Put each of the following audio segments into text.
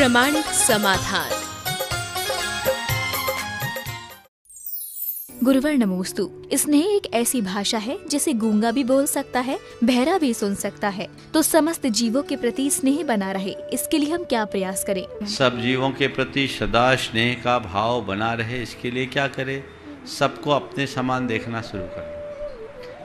प्रामाणिक समाधान। गुरुवर नमोस्तु। स्नेह एक ऐसी भाषा है जिसे गूंगा भी बोल सकता है, बहरा भी सुन सकता है। तो समस्त जीवों के प्रति स्नेह बना रहे, इसके लिए हम क्या प्रयास करें? सब जीवों के प्रति सदा स्नेह का भाव बना रहे, इसके लिए क्या करें? सबको अपने समान देखना शुरू करें।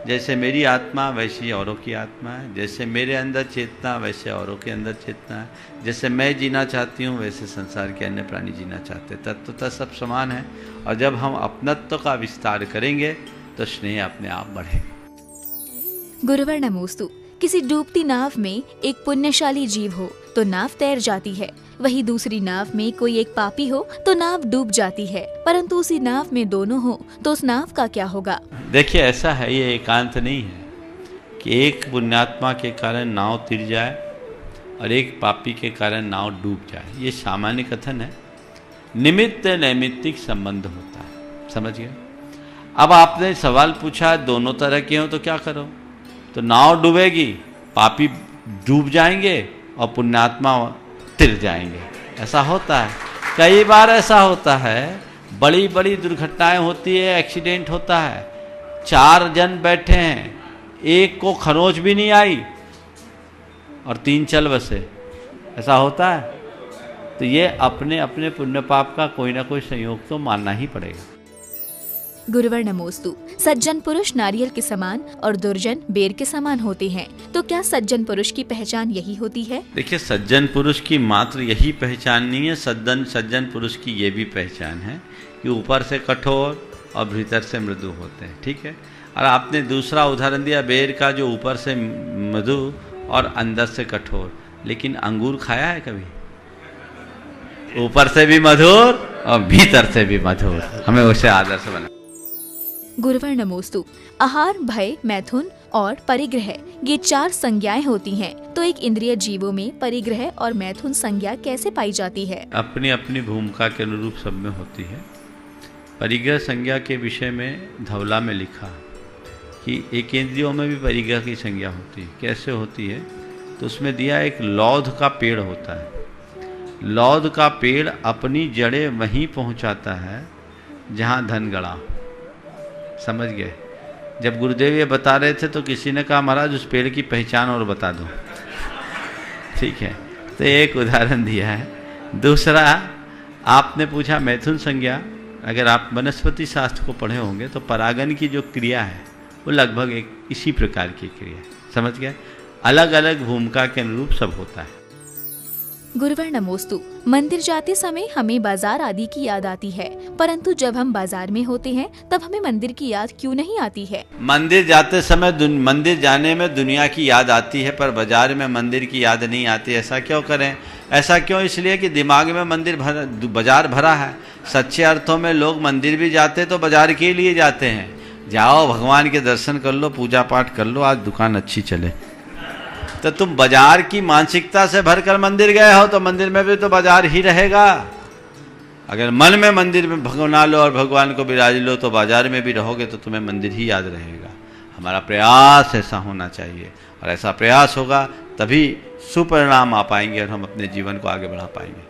जैसे मेरी आत्मा वैसी औरों की आत्मा है, जैसे मेरे अंदर चेतना वैसे औरों के अंदर चेतना है, जैसे मैं जीना चाहती हूँ वैसे संसार के अन्य प्राणी जीना चाहते। तत्वतः सब समान है। और जब हम अपनत्व का विस्तार करेंगे तो स्नेह अपने आप बढ़ेगा। गुरुवर नमोस्तु। किसी डूबती नाव में एक पुण्यशाली जीव हो तो नाव तैर जाती है, वही दूसरी नाव में कोई एक पापी हो तो नाव डूब जाती है। परंतु उसी नाव में दोनों हो तो उस नाव का क्या होगा? देखिए, ऐसा है, ये एकांत नहीं है कि एक पुण्यात्मा के कारण नाव तिर जाए और एक पापी के कारण नाव डूब जाए। ये सामान्य कथन है। निमित्त नैमित्तिक संबंध होता है, समझ गए? अब आपने सवाल पूछा दोनों तरह के हो तो क्या करो? तो नाव डूबेगी, पापी डूब जाएंगे और पुण्यात्मा तिर जाएंगे। ऐसा होता है, कई बार ऐसा होता है। बड़ी बड़ी दुर्घटनाएं होती है, एक्सीडेंट होता है, 4 जन बैठे हैं, एक को खरोंच भी नहीं आई और 3 चल बसे। ऐसा होता है। तो ये अपने अपने पुण्य पाप का कोई ना कोई संयोग तो मानना ही पड़ेगा। गुरुवर नमोस्तु। सज्जन पुरुष नारियल के समान और दुर्जन बेर के समान होते हैं। तो क्या सज्जन पुरुष की पहचान यही होती है? देखिए, सज्जन पुरुष की मात्र यही पहचान नहीं है, सज्जन पुरुष की ये भी पहचान है कि ऊपर से कठोर और भीतर से मृदु होते हैं। ठीक है। और आपने दूसरा उदाहरण दिया बेर का, जो ऊपर से मृदु और अंदर से कठोर। लेकिन अंगूर खाया है कभी? ऊपर से भी मधुर और भीतर से भी मधुर। हमें उसे आदर्श बना। गुरुवर नमोस्तु। आहार, भय, मैथुन और परिग्रह, ये 4 संज्ञाएं होती हैं। तो एक इंद्रिय जीवों में परिग्रह और मैथुन संज्ञा कैसे पाई जाती है? अपनी अपनी भूमिका के अनुरूप सब में होती है। परिग्रह संज्ञा के विषय में धवला में लिखा कि एक इंद्रियों में भी परिग्रह की संज्ञा होती है। कैसे होती है? तो उसमें दिया एक लौध का पेड़ होता है। लौध का पेड़ अपनी जड़ें वहीं पहुंचाता है जहां धन गड़ा। समझ गए? जब गुरुदेव ये बता रहे थे तो किसी ने कहा महाराज उस पेड़ की पहचान और बता दो। ठीक है, तो एक उदाहरण दिया है। दूसरा, आपने पूछा मैथुन संज्ञा। अगर आप वनस्पति शास्त्र को पढ़े होंगे तो परागन की जो क्रिया है वो लगभग एक इसी प्रकार की क्रिया है। समझ गए? अलग अलग भूमिका के अनुरूप सब होता है। गुरुवर नमोस्तु। मंदिर जाते समय हमें बाजार आदि की याद आती है, परंतु जब हम बाजार में होते हैं तब हमें मंदिर की याद क्यों नहीं आती है? मंदिर जाते समय मंदिर जाने में दुनिया की याद आती है, पर बाजार में मंदिर की याद नहीं आती। ऐसा क्यों करें? ऐसा क्यों? इसलिए कि दिमाग में बाजार भरा है। सच्चे अर्थों में लोग मंदिर भी जाते तो बाजार के लिए जाते हैं। जाओ भगवान के दर्शन कर लो, पूजा पाठ कर लो, आज दुकान अच्छी चले। तो तुम बाजार की मानसिकता से भरकर मंदिर गए हो तो मंदिर में भी तो बाजार ही रहेगा। अगर मन में मंदिर में भगवान लो और भगवान को विराज लो तो बाजार में भी रहोगे तो तुम्हें मंदिर ही याद रहेगा। हमारा प्रयास ऐसा होना चाहिए, और ऐसा प्रयास होगा तभी सुपरिणाम आ पाएंगे और हम अपने जीवन को आगे बढ़ा पाएंगे।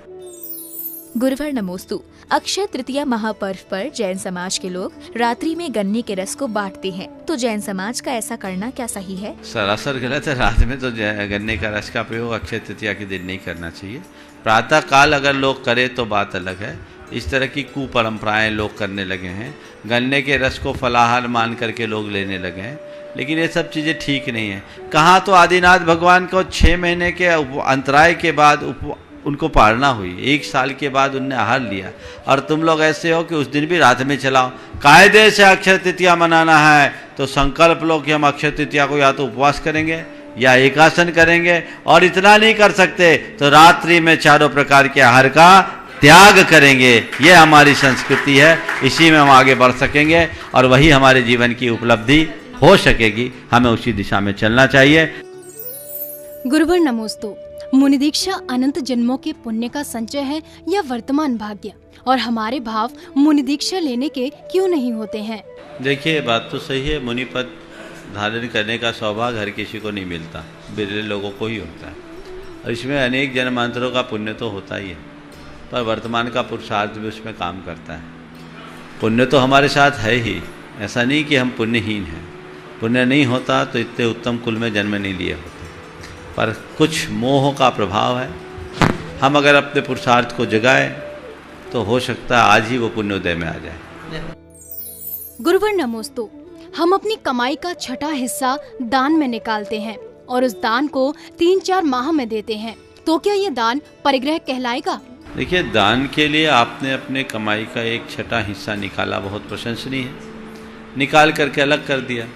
गुरुवर नमोस्तु। अक्षय तृतीया महापर्व पर जैन समाज के लोग रात्रि में गन्ने के रस को बांटते हैं। तो जैन समाज का ऐसा करना क्या सही है? सरासर गलत है। रात में तो गन्ने का रस का प्रयोग अक्षय तृतीया के दिन नहीं करना चाहिए। प्रातः काल अगर लोग करें तो बात अलग है। इस तरह की कुपरंपराएं लोग करने लगे हैं। गन्ने के रस को फलाहार मान करके लोग लेने लगे हैं, लेकिन ये सब चीज़ें ठीक नहीं है। कहाँ तो आदिनाथ भगवान को 6 महीने के अंतराय के बाद उनको पालना हुई, 1 साल के बाद उनने आहार लिया, और तुम लोग ऐसे हो कि उस दिन भी रात में चलाओ। कायदे से अक्षय तृतीया मनाना है तो संकल्प लो कि हम अक्षय तृतीया को या तो उपवास करेंगे या एकासन करेंगे, और इतना नहीं कर सकते तो रात्रि में 4 प्रकार के आहार का त्याग करेंगे। ये हमारी संस्कृति है, इसी में हम आगे बढ़ सकेंगे और वही हमारे जीवन की उपलब्धि हो सकेगी। हमें उसी दिशा में चलना चाहिए। गुरुवर नमोस्तु। मुनि दीक्षा अनंत जन्मों के पुण्य का संचय है या वर्तमान भाग्य, और हमारे भाव मुनि दीक्षा लेने के क्यों नहीं होते हैं? देखिए, बात तो सही है। मुनि पद धारण करने का सौभाग्य हर किसी को नहीं मिलता, बिरले लोगों को ही होता है। और इसमें अनेक जन्मांतरों का पुण्य तो होता ही है, पर वर्तमान का पुरुषार्थ भी उसमें काम करता है। पुण्य तो हमारे साथ है ही, ऐसा नहीं कि हम पुण्यहीन हैं। पुण्य नहीं होता तो इतने उत्तम कुल में जन्म नहीं लिए होते, पर कुछ मोह का प्रभाव है। हम अगर अपने पुरुषार्थ को जगाएं तो हो सकता है आज ही वो पुण्योदय में आ जाए। गुरुवर नमोस्तु। हम अपनी कमाई का छठा हिस्सा दान में निकालते हैं और उस दान को 3-4 माह में देते हैं, तो क्या ये दान परिग्रह कहलाएगा? देखिए, दान के लिए आपने अपने कमाई का एक छठा हिस्सा निकाला, बहुत प्रशंसनीय है। निकाल करके अलग कर दिया,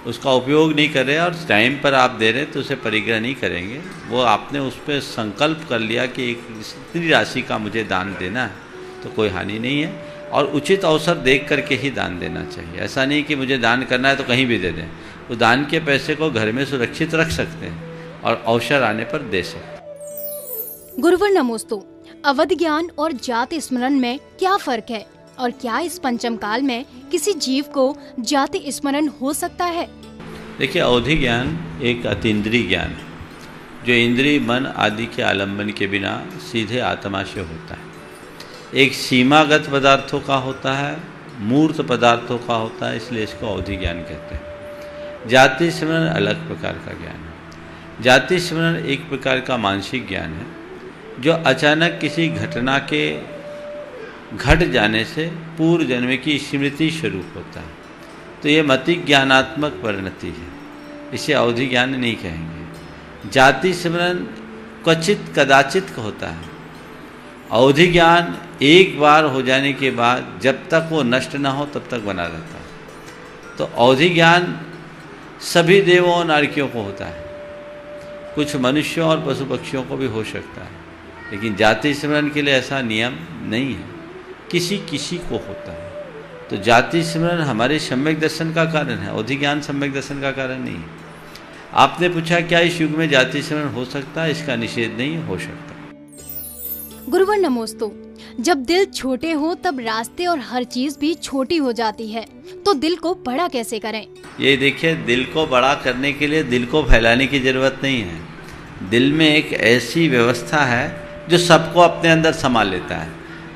उसका उपयोग नहीं कर रहे और टाइम पर आप दे रहे तो उसे परिग्रह नहीं करेंगे। वो आपने उस पर संकल्प कर लिया कि एक इतनी राशि का मुझे दान देना है, तो कोई हानि नहीं है। और उचित अवसर देख करके ही दान देना चाहिए। ऐसा नहीं कि मुझे दान करना है तो कहीं भी दे दें। वो दान के पैसे को घर में सुरक्षित रख सकते हैं और अवसर आने पर दे सकते हैं। गुरुवर नमोस्तु। अवध ज्ञान और जाति स्मरण में क्या फर्क है और क्या इस पंचम काल में किसी जीव को जाति स्मरण हो सकता है? देखिए, अवधि ज्ञान एक अतीन्द्रिय ज्ञान है, जो इंद्रिय मन आदि के आलंबन के बिना सीधे आत्मा से होता है। एक सीमागत पदार्थों का होता है, मूर्त पदार्थों का होता है, इसलिए इसको अवधि ज्ञान कहते हैं। जाति स्मरण अलग प्रकार का ज्ञान है। जाति स्मरण एक प्रकार का मानसिक ज्ञान है, जो अचानक किसी घटना के घट जाने से पूर्व जन्म की स्मृति स्वरूप होता है। तो ये मति ज्ञानात्मक परिणति है, इसे अवधि ज्ञान नहीं कहेंगे। जाति स्मरण क्वचित कदाचित होता है। अवधि ज्ञान एक बार हो जाने के बाद जब तक वो नष्ट ना हो तब तक बना रहता है। तो अवधि ज्ञान सभी देवों और नारकियों को होता है, कुछ मनुष्यों और पशु पक्षियों को भी हो सकता है, लेकिन जाति स्मरण के लिए ऐसा नियम नहीं है, किसी किसी को होता है। तो जाति स्मरण हमारे सम्यक दर्शन का कारण है, अवधि ज्ञान सम्यक दर्शन का कारण नहीं है। आपने पूछा क्या इस युग में जाति स्मरण हो सकता है? इसका निषेध नहीं हो सकता। गुरुवर नमोस्तु। जब दिल छोटे हो तब रास्ते और हर चीज भी छोटी हो जाती है, तो दिल को बड़ा कैसे करें? ये देखिए, दिल को बड़ा करने के लिए दिल को फैलाने की जरूरत नहीं है। दिल में एक ऐसी व्यवस्था है जो सबको अपने अंदर समा लेता है।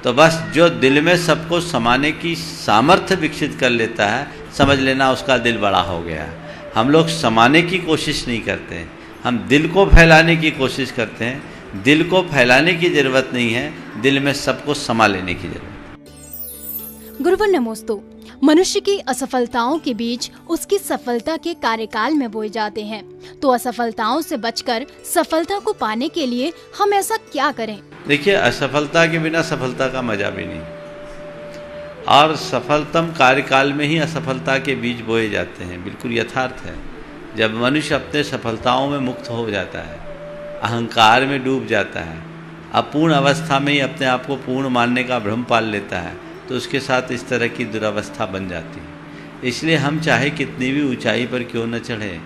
तो बस जो दिल में सबको समाने की सामर्थ्य विकसित कर लेता है, समझ लेना उसका दिल बड़ा हो गया। हम लोग समाने की कोशिश नहीं करते, हम दिल को फैलाने की कोशिश करते हैं। दिल को फैलाने की जरूरत नहीं है, दिल में सबको समा लेने की जरूरत। गुरुवर नमोस्तु। मनुष्य की असफलताओं के बीच उसकी सफलता के कार्यकाल में बोए जाते हैं, तो असफलताओं से बचकर सफलता को पाने के लिए हम ऐसा क्या करें? देखिए, असफलता के बिना सफलता का मजा भी नहीं, और सफलतम कार्यकाल में ही असफलता के बीज बोए जाते हैं। बिल्कुल यथार्थ है। जब मनुष्य अपने सफलताओं में मुक्त हो जाता है, अहंकार में डूब जाता है, अपूर्ण अवस्था में ही अपने आप को पूर्ण मानने का भ्रम पाल लेता है, तो उसके साथ इस तरह की दुरावस्था बन जाती है। इसलिए हम चाहे कितनी भी ऊंचाई पर क्यों न चढ़े,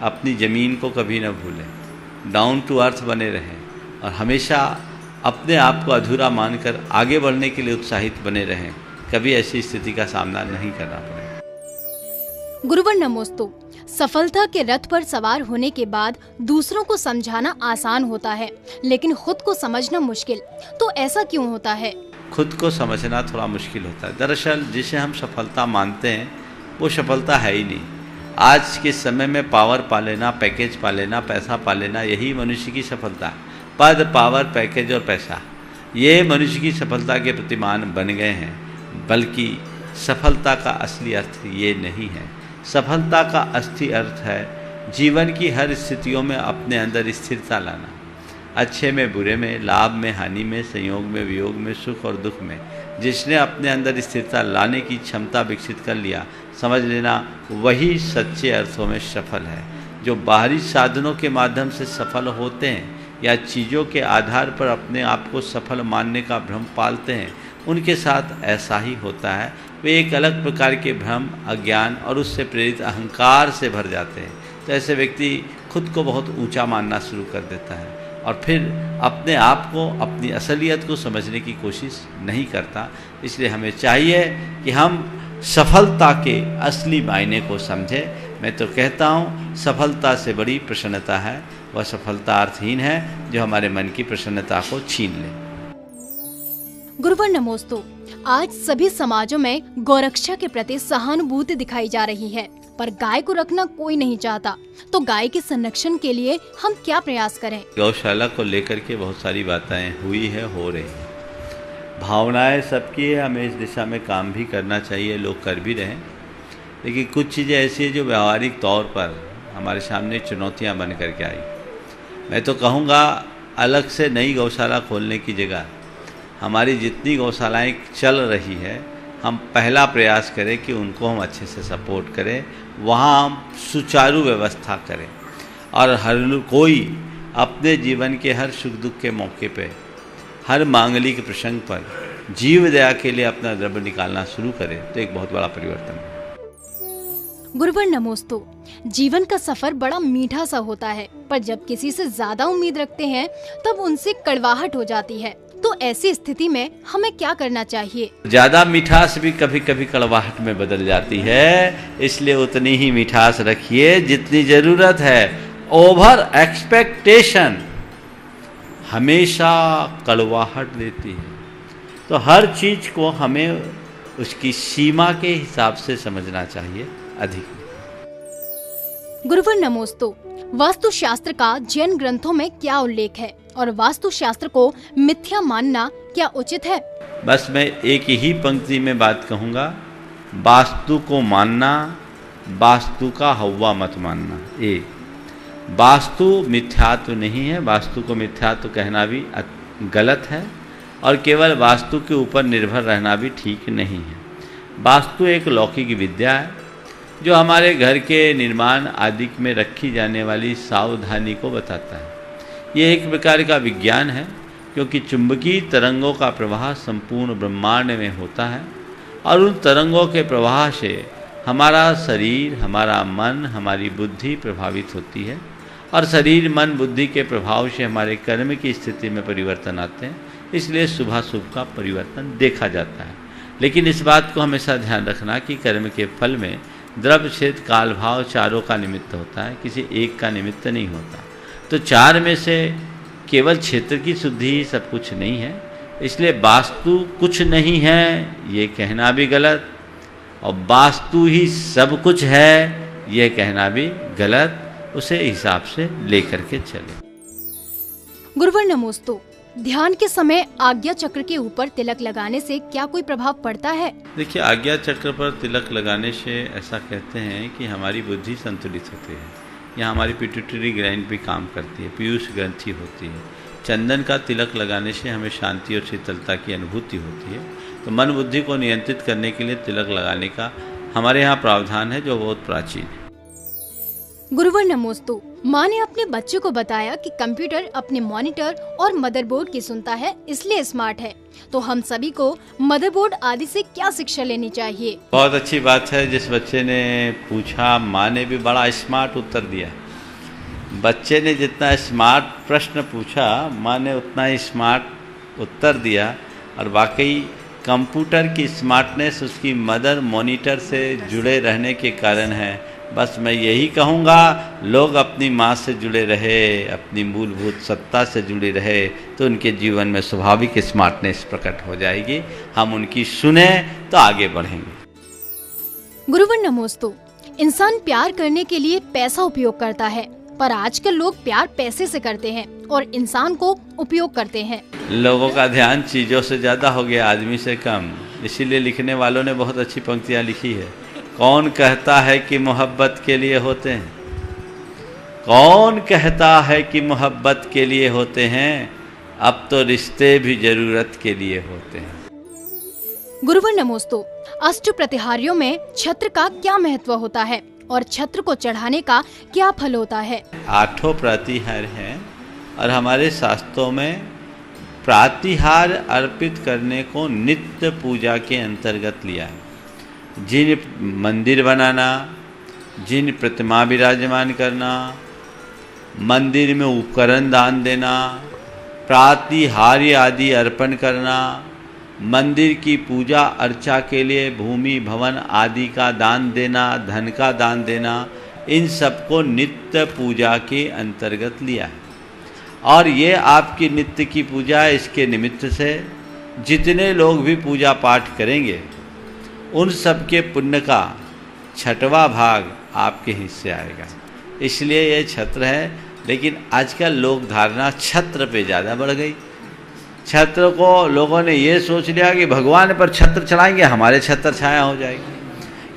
अपनी ज़मीन को कभी न भूलें, डाउन टू अर्थ बने रहें और हमेशा अपने आप को अधूरा मानकर आगे बढ़ने के लिए उत्साहित बने रहें। कभी ऐसी स्थिति का सामना नहीं करना पड़ेगा। गुरुवर नमोस्तु। सफलता के रथ पर सवार होने के बाद दूसरों को समझाना आसान होता है, लेकिन खुद को समझना मुश्किल, तो ऐसा क्यों होता है? खुद को समझना थोड़ा मुश्किल होता है। दरअसल जिसे हम सफलता मानते हैं वो सफलता है ही नहीं। आज के समय में पावर पा लेना, पैकेज पा लेना, पैसा पा लेना, यही मनुष्य की सफलता है। पद, पावर, पैकेज और पैसा, ये मनुष्य की सफलता के प्रतिमान बन गए हैं, बल्कि सफलता का असली अर्थ ये नहीं है। सफलता का असली अर्थ है जीवन की हर स्थितियों में अपने अंदर स्थिरता लाना, अच्छे में बुरे में, लाभ में हानि में, संयोग में वियोग में, सुख और दुख में। जिसने अपने अंदर स्थिरता लाने की क्षमता विकसित कर लिया, समझ लेना वही सच्चे अर्थों में सफल है। जो बाहरी साधनों के माध्यम से सफल होते हैं या चीज़ों के आधार पर अपने आप को सफल मानने का भ्रम पालते हैं, उनके साथ ऐसा ही होता है। वे एक अलग प्रकार के भ्रम, अज्ञान और उससे प्रेरित अहंकार से भर जाते हैं। तो ऐसे व्यक्ति खुद को बहुत ऊंचा मानना शुरू कर देता है और फिर अपने आप को, अपनी असलियत को समझने की कोशिश नहीं करता। इसलिए हमें चाहिए कि हम सफलता के असली मायने को समझें। मैं तो कहता हूँ सफलता से बड़ी प्रसन्नता है, वह सफलता अर्थहीन है जो हमारे मन की प्रसन्नता को छीन ले। गुरुवर नमोस्तु। आज सभी समाजों में गौरक्षा के प्रति सहानुभूति दिखाई जा रही है, पर गाय को रखना कोई नहीं चाहता। तो गाय के संरक्षण के लिए हम क्या प्रयास करें? गौशाला को लेकर के बहुत सारी बातें हुई है, हो रही है, भावनाएं सबकी है, हमें इस दिशा में काम भी करना चाहिए, लोग कर भी रहे हैं। लेकिन कुछ चीज़ें ऐसी हैं जो व्यावहारिक तौर पर हमारे सामने चुनौतियां बन करके आई। मैं तो कहूँगा अलग से नई गौशाला खोलने की जगह हमारी जितनी गौशालाएं चल रही है, हम पहला प्रयास करें कि उनको हम अच्छे से सपोर्ट करें, वहाँ हम सुचारू व्यवस्था करें और हर कोई अपने जीवन के हर सुख दुख के मौके पे, हर मांगलिक प्रसंग पर जीव दया के लिए अपना द्रव्य निकालना शुरू करे तो एक बहुत बड़ा परिवर्तन है। गुरुवर नमोस्तु। जीवन का सफर बड़ा मीठा सा होता है, पर जब किसी से ज्यादा उम्मीद रखते हैं तब उनसे कड़वाहट हो जाती है। तो ऐसी स्थिति में हमें क्या करना चाहिए? ज्यादा मिठास भी कभी कभी कड़वाहट में बदल जाती है, इसलिए उतनी ही मिठास रखिए जितनी जरूरत है। ओवर एक्सपेक्टेशन हमेशा कड़वाहट देती है। तो हर चीज को हमें उसकी सीमा के हिसाब से समझना चाहिए। अधिक गुरुवर नमोस्तु। वास्तु शास्त्र का जैन ग्रंथों में क्या उल्लेख है और वास्तु शास्त्र को मिथ्या मानना क्या उचित है? बस मैं एक ही पंक्ति में बात कहूँगा, वास्तु को मानना, वास्तु का हवा मत मानना। वास्तु मिथ्यात्व नहीं है, वास्तु को मिथ्यात्व कहना भी गलत है और केवल वास्तु के ऊपर निर्भर रहना भी ठीक नहीं है। वास्तु एक लौकिक विद्या है जो हमारे घर के निर्माण आदि में रखी जाने वाली सावधानी को बताता है। ये एक प्रकार का विज्ञान है, क्योंकि चुंबकीय तरंगों का प्रवाह संपूर्ण ब्रह्मांड में होता है और उन तरंगों के प्रवाह से हमारा शरीर, हमारा मन, हमारी बुद्धि प्रभावित होती है और शरीर, मन, बुद्धि के प्रभाव से हमारे कर्म की स्थिति में परिवर्तन आते हैं। इसलिए शुभाशुभ का परिवर्तन देखा जाता है। लेकिन इस बात को हमेशा ध्यान रखना कि कर्म के फल में द्रव्य, क्षेत्र, काल, भाव चारों का निमित्त होता है, किसी एक का निमित्त नहीं होता। तो चार में से केवल क्षेत्र की शुद्धि ही सब कुछ नहीं है। इसलिए वास्तु कुछ नहीं है ये कहना भी गलत और वास्तु ही सब कुछ है ये कहना भी गलत। उसे हिसाब से लेकर के चले। गुरुवर नमोस्तु। ध्यान के समय आज्ञा चक्र के ऊपर तिलक लगाने से क्या कोई प्रभाव पड़ता है? देखिए, आज्ञा चक्र पर तिलक लगाने से ऐसा कहते हैं कि हमारी बुद्धि संतुलित होती है। यहाँ हमारी पिट्यूटरी ग्लैंड भी काम करती है, पीयूष ग्रंथि होती है। चंदन का तिलक लगाने से हमें शांति और शीतलता की अनुभूति होती है। तो मन बुद्धि को नियंत्रित करने के लिए तिलक लगाने का हमारे यहाँ प्रावधान है जो बहुत प्राचीन है। गुरुवर नमोस्तु। माँ ने अपने बच्चे को बताया कि कंप्यूटर अपने मॉनिटर और मदरबोर्ड की सुनता है, इसलिए स्मार्ट है। तो हम सभी को मदरबोर्ड आदि से क्या शिक्षा लेनी चाहिए? बहुत अच्छी बात है। जिस बच्चे ने पूछा, माँ ने भी बड़ा स्मार्ट उत्तर दिया। बच्चे ने जितना स्मार्ट प्रश्न पूछा, माँ ने उतना ही स्मार्ट उत्तर दिया। और वाकई कंप्यूटर की स्मार्टनेस उसकी मदर मॉनिटर से जुड़े रहने के कारण है। बस मैं यही कहूँगा, लोग अपनी माँ से जुड़े रहे, अपनी मूलभूत सत्ता से जुड़े रहे तो उनके जीवन में स्वाभाविक स्मार्टनेस प्रकट हो जाएगी। हम उनकी सुने तो आगे बढ़ेंगे। गुरुवर नमोस्तु। इंसान प्यार करने के लिए पैसा उपयोग करता है, पर आजकल लोग प्यार पैसे से करते हैं और इंसान को उपयोग करते हैं। लोगों का ध्यान चीज़ों से ज़्यादा हो गया, आदमी से कम। इसीलिए लिखने वालों ने बहुत अच्छी पंक्तियाँ लिखी है। कौन कहता है कि मोहब्बत के लिए होते हैं? कौन कहता है कि मोहब्बत के लिए होते हैं? अब तो रिश्ते भी जरूरत के लिए होते हैं। गुरुवर नमोस्तु। अष्ट प्रतिहारियों में छत्र का क्या महत्व होता है और छत्र को चढ़ाने का क्या फल होता है? 8 प्रतिहार हैं और हमारे शास्त्रों में प्रतिहार अर्पित करने को नित्य पूजा के अंतर्गत लिया है। जिन मंदिर बनाना, जिन प्रतिमा विराजमान करना, मंदिर में उपकरण दान देना, प्रातिहार्य आदि अर्पण करना, मंदिर की पूजा अर्चा के लिए भूमि भवन आदि का दान देना, धन का दान देना, इन सबको नित्य पूजा के अंतर्गत लिया है। और ये आपकी नित्य की पूजा है, इसके निमित्त से जितने लोग भी पूजा पाठ करेंगे उन सब के पुण्य का 6वां भाग आपके हिस्से आएगा। इसलिए ये छत्र है। लेकिन आजकल लोग धारणा छत्र पे ज़्यादा बढ़ गई। छत्र को लोगों ने ये सोच लिया कि भगवान पर छत्र चढ़ाएंगे, हमारे छत्र छाया हो जाएगी।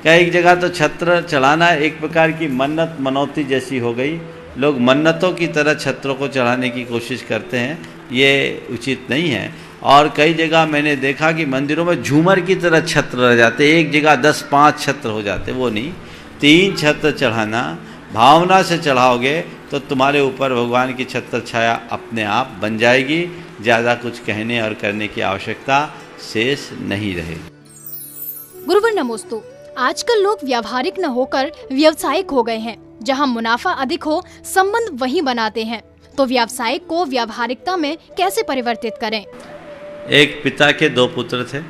कई जगह तो छत्र चढ़ाना एक प्रकार की मन्नत मनौती जैसी हो गई। लोग मन्नतों की तरह छत्रों को चढ़ाने की कोशिश करते हैं, ये उचित नहीं है। और कई जगह मैंने देखा कि मंदिरों में झूमर की तरह छत्र रह जाते, एक जगह 10-5 छत्र हो जाते। वो नहीं, 3 छत्र चढ़ाना, भावना से चढ़ाओगे तो तुम्हारे ऊपर भगवान की छत्र छाया अपने आप बन जाएगी। ज़्यादा कुछ कहने और करने की आवश्यकता शेष नहीं रहेगी। गुरुवर नमोस्तु। आजकल लोग व्यावहारिक न होकर व्यावसायिक हो गए हैं। जहां मुनाफा अधिक हो, संबंध वहीं बनाते हैं। तो व्यावसायिक को व्यावहारिकता में कैसे परिवर्तित करें? एक पिता के 2 पुत्र थे।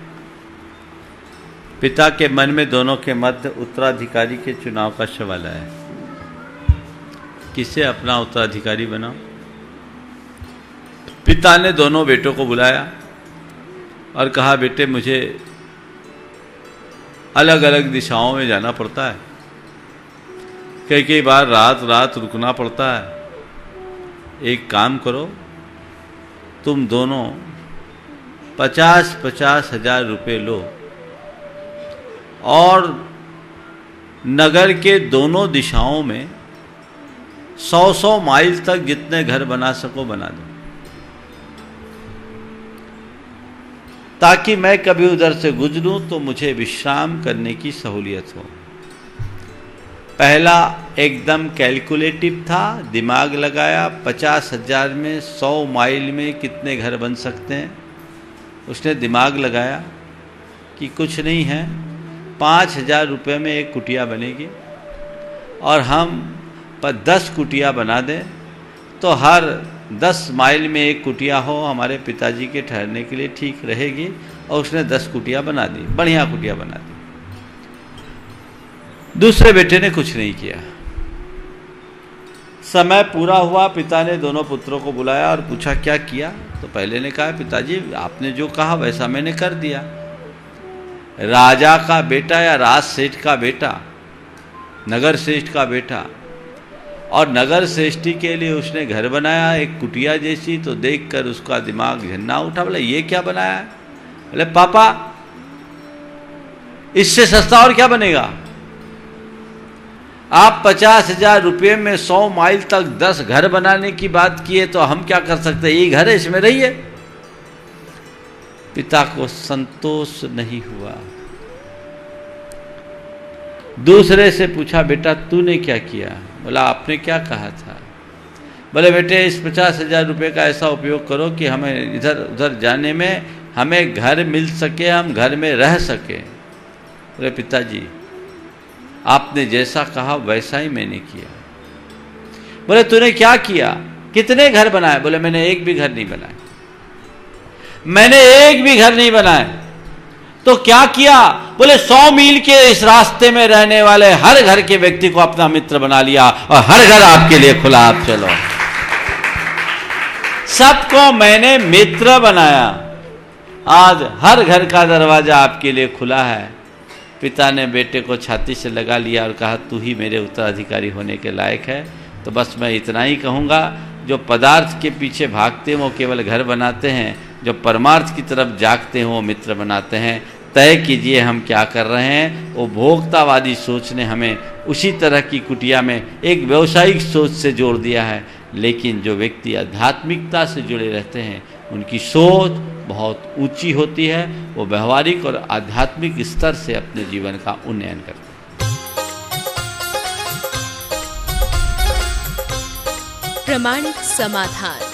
पिता के मन में दोनों के मध्य उत्तराधिकारी के चुनाव का सवाल आया, किसे अपना उत्तराधिकारी बनाओ। पिता ने दोनों बेटों को बुलाया और कहा, बेटे मुझे अलग अलग दिशाओं में जाना पड़ता है, कई बार रात रुकना पड़ता है। एक काम करो, तुम दोनों 50-50 हजार रुपये लो और नगर के दोनों दिशाओं में 100-100 माइल तक जितने घर बना सको बना दो, ताकि मैं कभी उधर से गुजरूं तो मुझे विश्राम करने की सहूलियत हो। पहला एकदम कैलकुलेटिव था, दिमाग लगाया 50,000 में 100 माइल में कितने घर बन सकते हैं। उसने दिमाग लगाया कि कुछ नहीं है, 5,000 रुपये में एक कुटिया बनेगी और हम 10 कुटिया बना दें तो हर 10 माइल में एक कुटिया हो, हमारे पिताजी के ठहरने के लिए ठीक रहेगी। और उसने 10 कुटिया बना दी, बढ़िया कुटिया बना दी। दूसरे बेटे ने कुछ नहीं किया। समय पूरा हुआ, पिता ने दोनों पुत्रों को बुलाया और पूछा क्या किया। तो पहले ने कहा, पिताजी आपने जो कहा वैसा मैंने कर दिया। राजा का बेटा या राज सेठ का बेटा, नगर श्रेष्ठ का बेटा, और नगर श्रेष्ठी के लिए उसने घर बनाया एक कुटिया जैसी। तो देखकर उसका दिमाग झन्ना उठा। बोले ये क्या बनाया है? बोले पापा इससे सस्ता और क्या बनेगा। आप 50,000 रुपये में 100 माइल तक 10 घर बनाने की बात किए, तो हम क्या कर सकते हैं, ये घर है इसमें रहिए। पिता को संतोष नहीं हुआ। दूसरे से पूछा, बेटा तूने क्या किया? बोला आपने क्या कहा था? बोले बेटे इस 50,000 रुपये का ऐसा उपयोग करो कि हमें इधर उधर जाने में हमें घर मिल सके, हम घर में रह सके। बोले पिताजी आपने जैसा कहा वैसा ही मैंने किया। बोले तूने क्या किया, कितने घर बनाए? बोले मैंने एक भी घर नहीं बनाया। मैंने एक भी घर नहीं बनाए। तो क्या किया? बोले 100 मील के इस रास्ते में रहने वाले हर घर के व्यक्ति को अपना मित्र बना लिया और हर घर आपके लिए खुला, आप चलो। सबको मैंने मित्र बनाया, आज हर घर का दरवाजा आपके लिए खुला है। पिता ने बेटे को छाती से लगा लिया और कहा तू ही मेरे उत्तराधिकारी होने के लायक है। तो बस मैं इतना ही कहूँगा, जो पदार्थ के पीछे भागते हैं वो केवल घर बनाते हैं, जो परमार्थ की तरफ जागते हैं वो मित्र बनाते हैं। तय कीजिए हम क्या कर रहे हैं। वो भोक्तावादी सोच ने हमें उसी तरह की कुटिया में एक व्यावसायिक सोच से जोड़ दिया है। लेकिन जो व्यक्ति आध्यात्मिकता से जुड़े रहते हैं उनकी सोच बहुत ऊंची होती है, वो व्यवहारिक और आध्यात्मिक स्तर से अपने जीवन का उन्नयन करते हैं। प्रामाणिक समाधान।